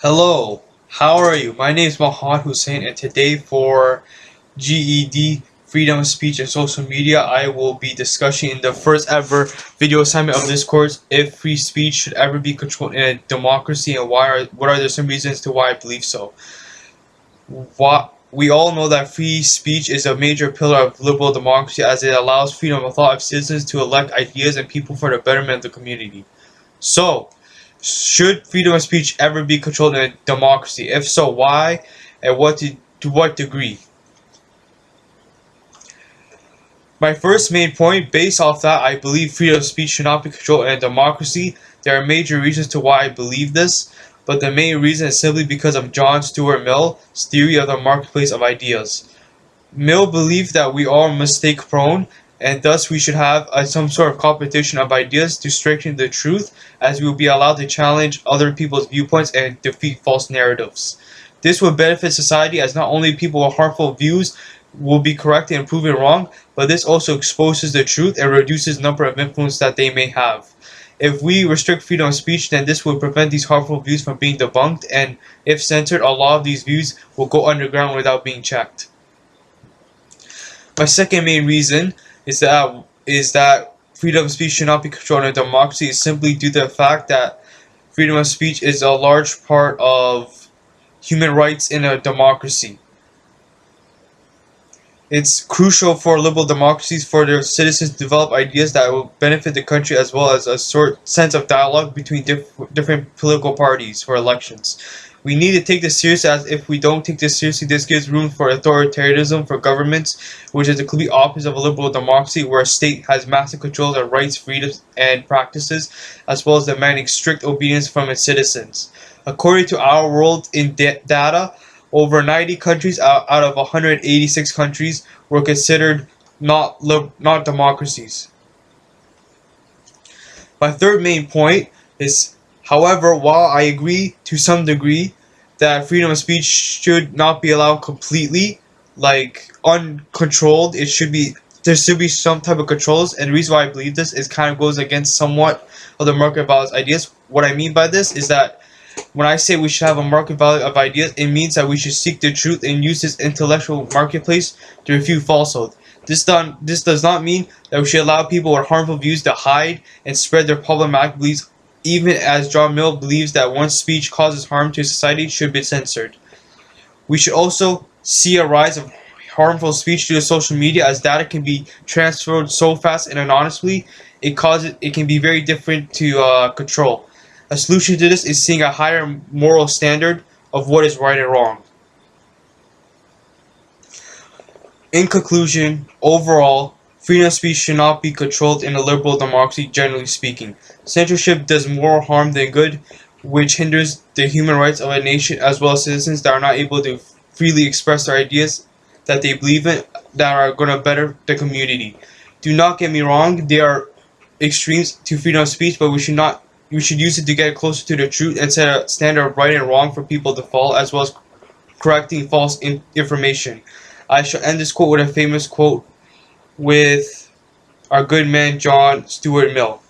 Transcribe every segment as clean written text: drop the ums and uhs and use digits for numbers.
Hello, how are you? My name is Mohammad Hussein, and today for GED Freedom of Speech and Social Media, I will be discussing in the first ever video assignment of this course if free speech should ever be controlled in a democracy and what are there some reasons to why I believe so. We all know that free speech is a major pillar of liberal democracy as it allows freedom of thought of citizens to elect ideas and people for the betterment of the community. So, should freedom of speech ever be controlled in a democracy? If so, why and to what degree? My first main point, based off that, I believe freedom of speech should not be controlled in a democracy. There are major reasons to why I believe this, but the main reason is simply because of John Stuart Mill's theory of the marketplace of ideas. Mill believed that we are mistake prone and thus we should have some sort of competition of ideas to strengthen the truth as we will be allowed to challenge other people's viewpoints and defeat false narratives. This would benefit society as not only people with harmful views will be corrected and proven wrong, but this also exposes the truth and reduces the number of influence that they may have. If we restrict freedom of speech, then this will prevent these harmful views from being debunked, and if censored, a lot of these views will go underground without being checked. My second main reason is that freedom of speech should not be controlled in a democracy is simply due to the fact that freedom of speech is a large part of human rights in a democracy. It's crucial for liberal democracies for their citizens to develop ideas that will benefit the country as well as a sort sense of dialogue between different political parties for elections. We need to take this seriously as if we don't take this seriously, this gives room for authoritarianism for governments, which is the complete opposite of a liberal democracy where a state has massive control of rights, freedoms, and practices, as well as demanding strict obedience from its citizens. According to Our World in Data, over 90 countries out of 186 countries were considered not democracies. My third main point is, however, while I agree to some degree that freedom of speech should not be allowed completely, like uncontrolled, there should be some type of controls, and the reason why I believe this is kind of goes against somewhat of the market value ideas. What I mean by this is that when I say we should have a market value of ideas, it means that we should seek the truth and use this intellectual marketplace to refute falsehood. This does not mean that we should allow people with harmful views to hide and spread their problematic beliefs, even as John Mill believes that once speech causes harm to society should be censored. We should also see a rise of harmful speech due to social media as data can be transferred so fast and anonymously, it can be very different to control. A solution to this is seeing a higher moral standard of what is right and wrong. In conclusion, overall, freedom of speech should not be controlled in a liberal democracy, generally speaking. Censorship does more harm than good, which hinders the human rights of a nation as well as citizens that are not able to freely express their ideas that they believe in that are going to better the community. Do not get me wrong, there are extremes to freedom of speech, but we should use it to get closer to the truth and set a standard of right and wrong for people to follow, as well as correcting false information. I shall end this quote with a famous quote with our good man John Stuart Mill.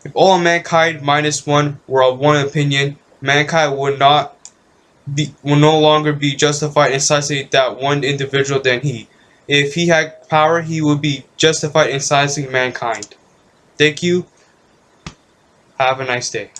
If all mankind minus one were of one opinion, mankind will no longer be justified in silencing that one individual than he. If he had power, he would be justified in silencing mankind. Thank you. Have a nice day.